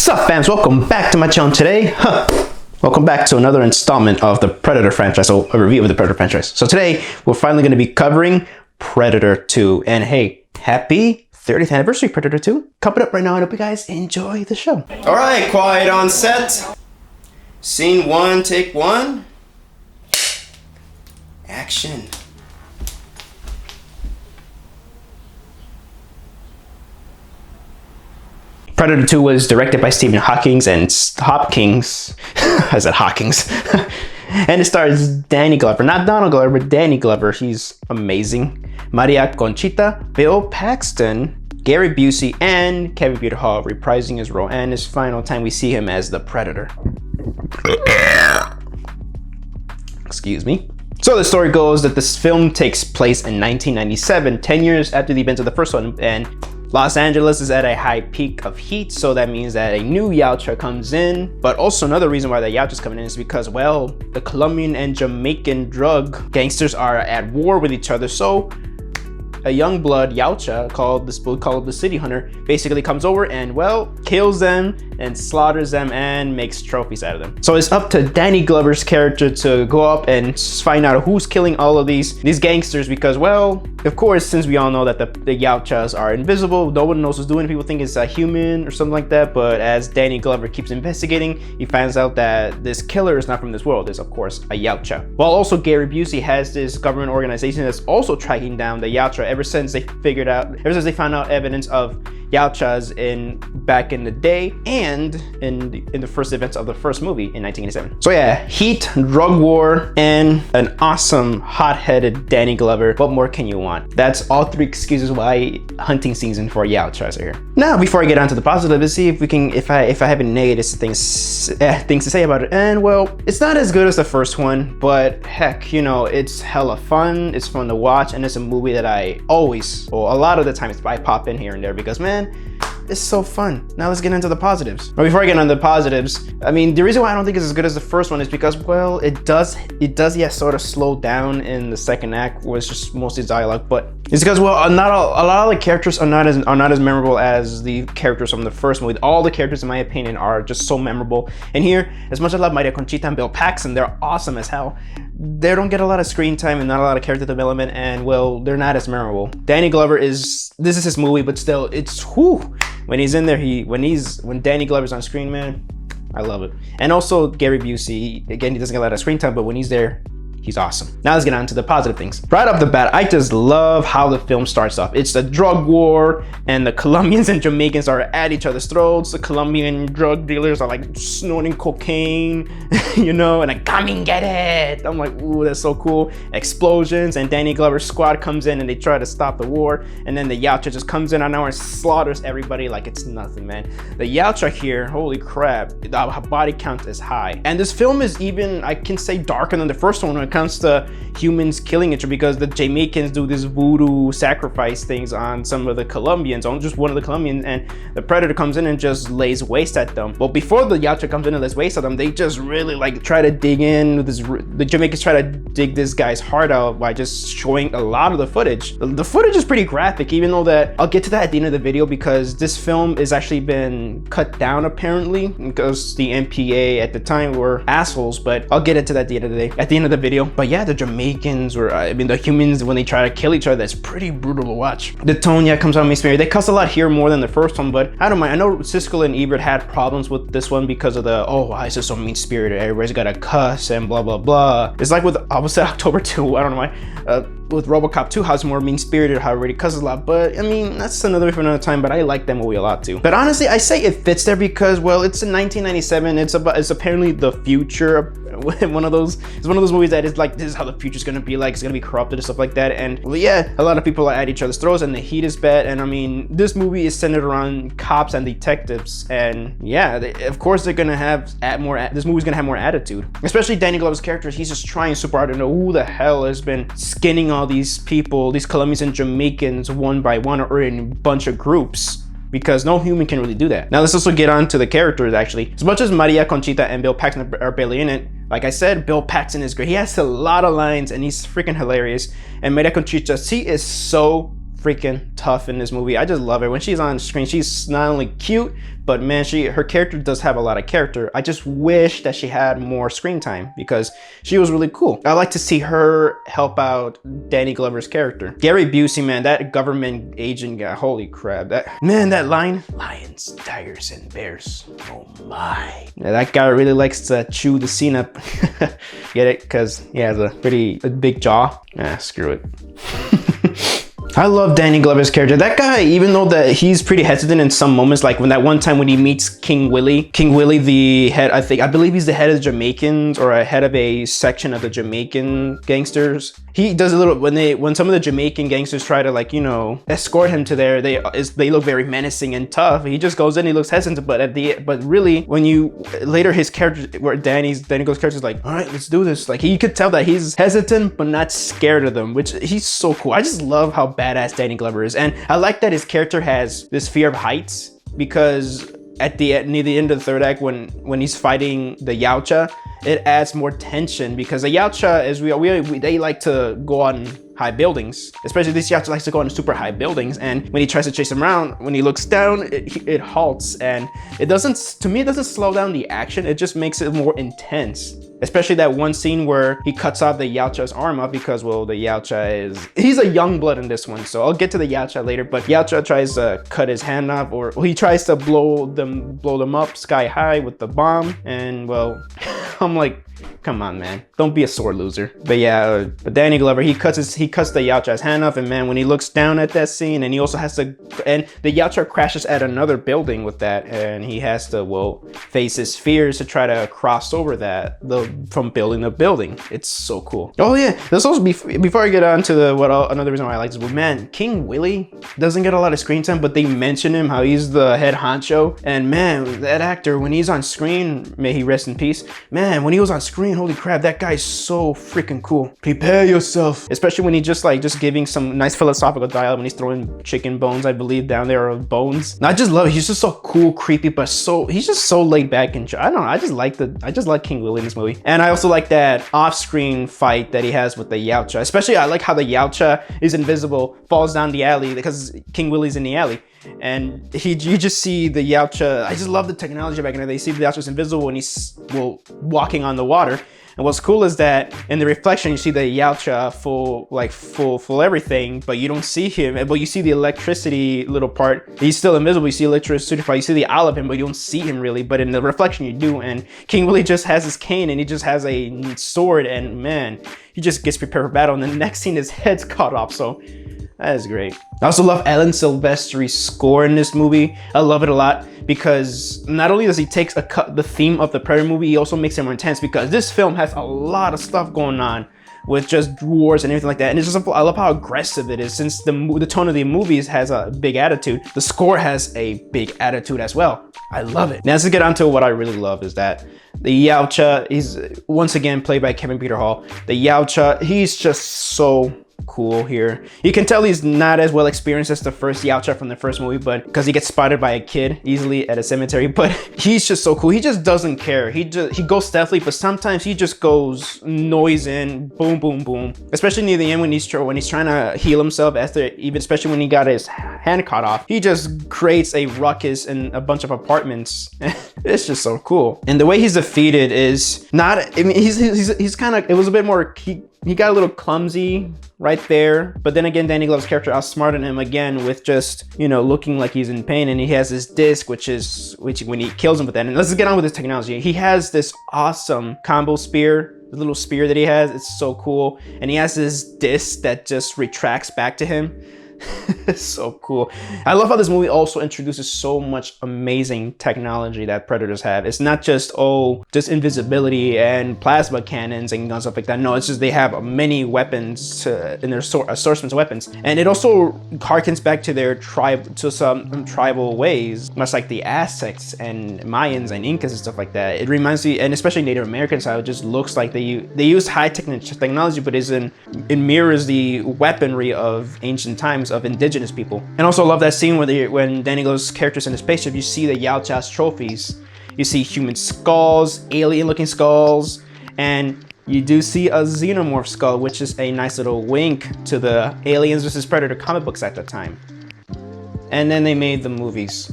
What's up, fams? Welcome back to my channel today. Welcome back to another installment of the Predator franchise, so a review of the Predator franchise. So today, we're finally going to be covering Predator 2. And hey, happy 30th anniversary, Predator 2. Coming up right now, I hope you guys enjoy the show. All right, quiet on set. Scene 1, take 1. Action. Predator 2 was directed by Stephen Hawkins and Hopkins. I said Hawkins. And it stars Danny Glover, not Donald Glover, but Danny Glover. He's amazing. Maria Conchita, Bill Paxton, Gary Busey, and Kevin Peter Hall reprising his role. And his final time we see him as the Predator. Excuse me. So the story goes that this film takes place in 1997, 10 years after the events of the first one, and Los Angeles is at a high peak of heat, so that means that a new Yautja comes in. But also another reason why the Yautja is coming in is because, well, the Colombian and Jamaican drug gangsters are at war with each other. So a young blood Yautja called the City Hunter basically comes over and, well, kills them and slaughters them and makes trophies out of them. So it's up to Danny Glover's character to go up and find out who's killing all of these gangsters, because, well, of course, since we all know that the Yautjas are invisible, no one knows who's doing it. People think it's a human or something like that, but as Danny Glover keeps investigating, he finds out that this killer is not from this world. It's, of course, a Yautja. While also Gary Busey has this government organization that's also tracking down the Yautja ever since they found out evidence of Yautjas back in the day and in the first events of the first movie in 1987. So yeah, heat, drug war, and an awesome hot-headed Danny Glover. What more can you want? That's all 3 excuses why hunting season for Yautjas are here. Now, before I get on to the positive, let's see if I have any negative things to say about it. And well, it's not as good as the first one, but heck, you know, it's hella fun. It's fun to watch, and it's a movie that I always, or a lot of the times, I pop in here and there because, man, it's so fun. Now let's get into the positives. But before I get into the positives, I mean, the reason why I don't think it's as good as the first one is because, well, it does sort of slow down in the second act, where it's just mostly dialogue. But it's because, well, a lot of the characters are not as memorable as the characters from the first movie. All the characters, in my opinion, are just so memorable. And here, as much as I love Maria Conchita and Bill Paxton, they're awesome as hell. They don't get a lot of screen time and not a lot of character development, and, well, they're not as memorable. Danny Glover this is his movie, but still, it's whew. When he's in there, when Danny Glover's on screen, man, I love it. And also Gary Busey, again, he doesn't get a lot of screen time, but when he's there, he's awesome. Now let's get on to the positive things. Right off the bat, I just love how the film starts off. It's the drug war, and the Colombians and Jamaicans are at each other's throats. The Colombian drug dealers are like snorting cocaine, you know, and like, come and get it. I'm like, ooh, that's so cool. Explosions, and Danny Glover's squad comes in and they try to stop the war. And then the Yautja just comes in on hour and slaughters everybody like it's nothing, man. The Yautja here, holy crap, the body count is high. And this film is even, I can say, darker than the first one when it comes to humans killing each other, because the Jamaicans do this voodoo sacrifice things on some of the Colombians, on just one of the Colombians, and the Predator comes in and just lays waste at them. But before the Yautja comes in and lays waste at them, they just really like try to dig in with this. The Jamaicans try to dig this guy's heart out by just showing a lot of the footage. The footage is pretty graphic, even though that I'll get to that at the end of the video, because this film has actually been cut down apparently because the MPA at the time were assholes. But I'll get into that at the end of the video. But yeah, the Jamaicans, or I mean the humans, when they try to kill each other, that's pretty brutal to watch. The tone, yeah, comes out mean-spirited. They cuss a lot here more than the first one, but I don't mind. I know Siskel and Ebert had problems with this one because of the, oh, why is this so mean-spirited? Everybody's got to cuss and blah, blah, blah. It's like with Opposite October 2, I don't know why. With RoboCop 2, how it's more mean-spirited, how it already cusses a lot. But I mean, that's another way for another time, but I like that movie a lot too. But honestly, I say it fits there because, well, it's in 1997. It's apparently the future. It's one of those movies that is like, this is how the future's gonna be like. It's gonna be corrupted and stuff like that. And well, yeah, a lot of people are at each other's throats, and the heat is bad. And I mean, this movie is centered around cops and detectives, and yeah, of course they're gonna have this movie's gonna have more attitude. Especially Danny Glover's character. He's just trying super hard to know who the hell has been skinning all these people, these Colombians and Jamaicans, one by one or in a bunch of groups, because no human can really do that. Now let's also get on to the characters actually. As much as Maria Conchita and Bill Paxton are barely in it, like I said, Bill Paxton is great. He has a lot of lines and he's freaking hilarious. And Maria Conchita, she is so freaking tough in this movie. I just love her. When she's on screen, she's not only cute, but man, her character does have a lot of character. I just wish that she had more screen time because she was really cool. I like to see her help out Danny Glover's character. Gary Busey, man, that government agent guy, holy crap. That line, lions, tigers, and bears. Oh my. Yeah, that guy really likes to chew the scene up. Get it? Because he has a big jaw. Ah, screw it. I love Danny Glover's character. That guy, even though that he's pretty hesitant in some moments, like when that one time when he meets King Willie, the head, I believe he's the head of the Jamaicans or a head of a section of the Jamaican gangsters. He does a little, when some of the Jamaican gangsters try to, like, you know, escort him to there, they look very menacing and tough. He just goes in, he looks hesitant, but really when later his character, where Danny Glover's character is like, all right, let's do this. Like, you could tell that he's hesitant but not scared of them, which he's so cool. I just love how badass Danny Glover is. And I like that his character has this fear of heights, because near the end of the third act, when he's fighting the Yautja, it adds more tension because the Yautja, as they like to go on high buildings, especially this Yautja likes to go on super high buildings, and when he tries to chase him around, when he looks down, it halts, and it doesn't slow down the action, it just makes it more intense. Especially that one scene where he cuts off the Yautja's arm up because, well, the Yautja he's a young blood in this one, so I'll get to the Yautja later, but Yautja tries to cut his hand off, or he tries to blow them up sky high with the bomb, and well, I'm like, come on, man, don't be a sore loser. But yeah, but Danny Glover, he cuts the Yautja's hand off, and man, when he looks down at that scene, and he also has to, and the Yautja crashes at another building with that, and he has to, well, face his fears to try to cross over from building to building. It's so cool. Oh yeah, this also, before I get on to another reason why I like this, well, man, King Willie doesn't get a lot of screen time, but they mention him, how he's the head honcho, and man, that actor, when he's on screen, may he rest in peace, man, when he was on screen, holy crap, that guy's so freaking cool. Prepare yourself. Especially when he just giving some nice philosophical dialogue when he's throwing chicken bones, I believe, down there, or bones. And I just love it. He's just so cool, creepy, but he's just so laid back and I don't know. I just like King Willie in this movie. And I also like that off-screen fight that he has with the Yautja. Especially I like how the Yautja is invisible, falls down the alley because King Willie's in the alley. And you just see the Yautja. I just love the technology back in there. They see the Yautja's invisible when he's walking on the water. And what's cool is that in the reflection, you see the Yautja full everything, but you don't see him. But you see the electricity little part. He's still invisible. You see electricity part. You see the eye of him, but you don't see him really. But in the reflection, you do. And King Willie just has his cane, and he just has a sword, and man, he just gets prepared for battle. And the next scene, his head's cut off. So that is great. I also love Alan Silvestri's score in this movie. I love it a lot because not only does he take the theme of the Predator movie, he also makes it more intense because this film has a lot of stuff going on with just wars and everything like that. And it's just, I love how aggressive it is. Since the tone of the movies has a big attitude, the score has a big attitude as well. I love it. Now let's get on to what I really love is that the Yautja is once again played by Kevin Peter Hall. The Yautja, he's just so cool here. You can tell he's not as well experienced as the first Yautja from the first movie, but because he gets spotted by a kid easily at a cemetery, but he's just so cool. He just doesn't care. He goes stealthily, but sometimes he just goes noise in, boom, boom, boom. Especially near the end when he's trying to heal himself, especially when he got his hand cut off, he just creates a ruckus in a bunch of apartments. It's just so cool. And the way he's defeated is not, I mean, he's kind of, it was a bit more, he got a little clumsy right there, but then again, Danny Glover's character outsmarted him again with just, you know, looking like he's in pain, and he has this disc, which when he kills him with that. And let's get on with this technology. He has this awesome combo spear, the little spear that he has. It's so cool, and he has this disc that just retracts back to him. It's so cool. I love how this movie also introduces so much amazing technology that Predators have. It's not just invisibility and plasma cannons and stuff like that. No, it's just they have many weapons in their assortments of weapons, and it also harkens back to their some tribal ways, much like the Aztecs and Mayans and Incas and stuff like that. It reminds me, and especially Native Americans, how it just looks like they use high technology, but it mirrors the weaponry of ancient times of indigenous people. And also love that scene when Danny Glover's character's in the spaceship, you see the Yautja's trophies. You see human skulls, alien looking skulls, and you do see a xenomorph skull, which is a nice little wink to the Aliens vs. Predator comic books at the time. And then they made the movies.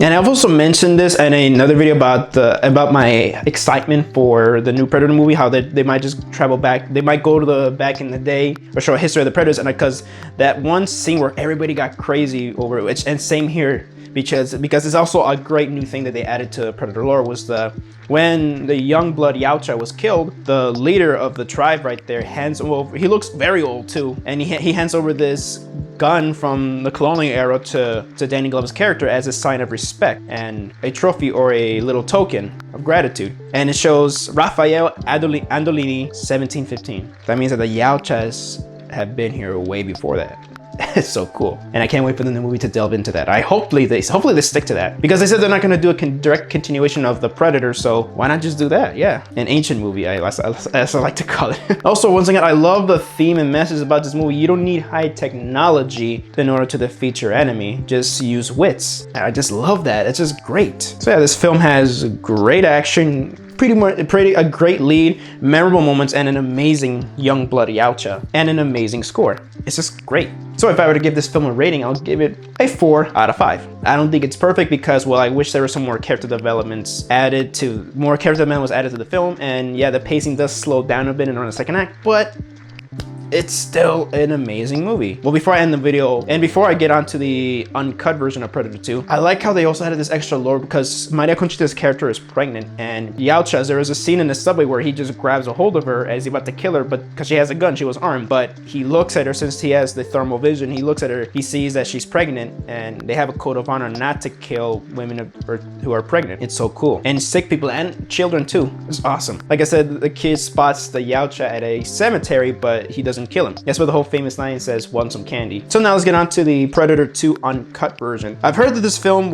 And I've also mentioned this in another video about my excitement for the new Predator movie, how they might just travel back, they might go to the back in the day or show a history of the Predators, and because that one scene where everybody got crazy over it, which, and same here, because it's also a great new thing that they added to Predator lore, was when the young blood Yautja was killed, the leader of the tribe right there hands over, he looks very old too, and he hands over this gun from the colonial era to Danny Glover's character as a sign of respect and a trophy or a little token of gratitude. And it shows Rafael Andolini 1715. That means that the Yautjas have been here way before that. It's so cool, and I can't wait for the new movie to delve into that. Hopefully they stick to that, because they said they're not going to do a direct continuation of the Predator, so why not just do that? Yeah, an ancient movie, as I like to call it. Also, once again, I love the theme and message about this movie. You don't need high technology in order to defeat your enemy. Just use wits. I just love that. It's just great. So yeah, this film has great action, a great lead, memorable moments, and an amazing young blood Yautja, and an amazing score. It's just great. So if I were to give this film a rating, I'll give it a 4 out of 5. I don't think it's perfect because, well, I wish there was some more character development was added to the film, and yeah, the pacing does slow down a bit in the second act, but it's still an amazing movie. Well, before I end the video, and before I get onto the uncut version of Predator 2, I like how they also added this extra lore, because Maria Conchita's character is pregnant, and Yautja, there is a scene in the subway where he just grabs a hold of her as he's about to kill her, but because she has a gun, she was armed, but he looks at her, since he has the thermal vision, he looks at her, he sees that she's pregnant, and they have a code of honor not to kill women who are pregnant. It's so cool. And sick people and children too. It's awesome. Like I said, the kid spots the Yautja at a cemetery, but he doesn't kill him. That's where the whole famous line says, "Want some candy?" So now let's get on to the Predator 2 uncut version. I've heard that this film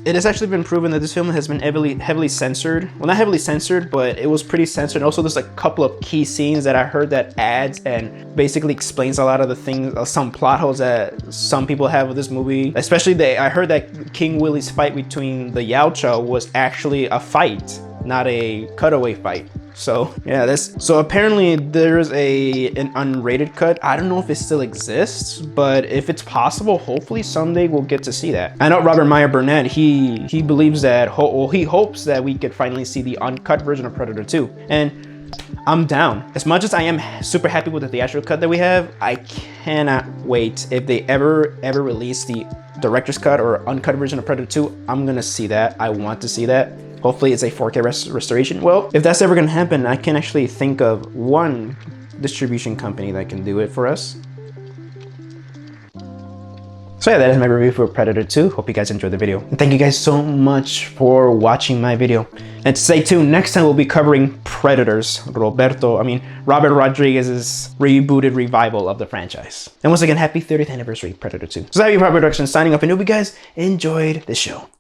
it has actually been proven that this film has been heavily censored. Well, not heavily censored, but it was pretty censored. Also, there's a couple of key scenes that I heard that adds and basically explains a lot of the things, some plot holes that some people have with this movie. Especially I heard that King Willie's fight between the Yautja was actually a fight, not a cutaway fight. So yeah, so apparently there's an unrated cut. I don't know if it still exists, but if it's possible, hopefully someday we'll get to see that. I know Robert Meyer Burnett, he believes that, he hopes that we could finally see the uncut version of Predator 2. And I'm down. As much as I am super happy with the theatrical cut that we have, I cannot wait if they ever release the director's cut or uncut version of Predator 2. I'm gonna see that. I want to see that. Hopefully it's a 4K restoration. Well, if that's ever gonna happen, I can actually think of one distribution company that can do it for us. So yeah, that is my review for Predator 2. Hope you guys enjoyed the video. And thank you guys so much for watching my video. And stay tuned, next time we'll be covering Predators, Robert Rodriguez's rebooted revival of the franchise. And once again, happy 30th anniversary, Predator 2. So that was Robert Productions signing off, and hope you guys enjoyed the show.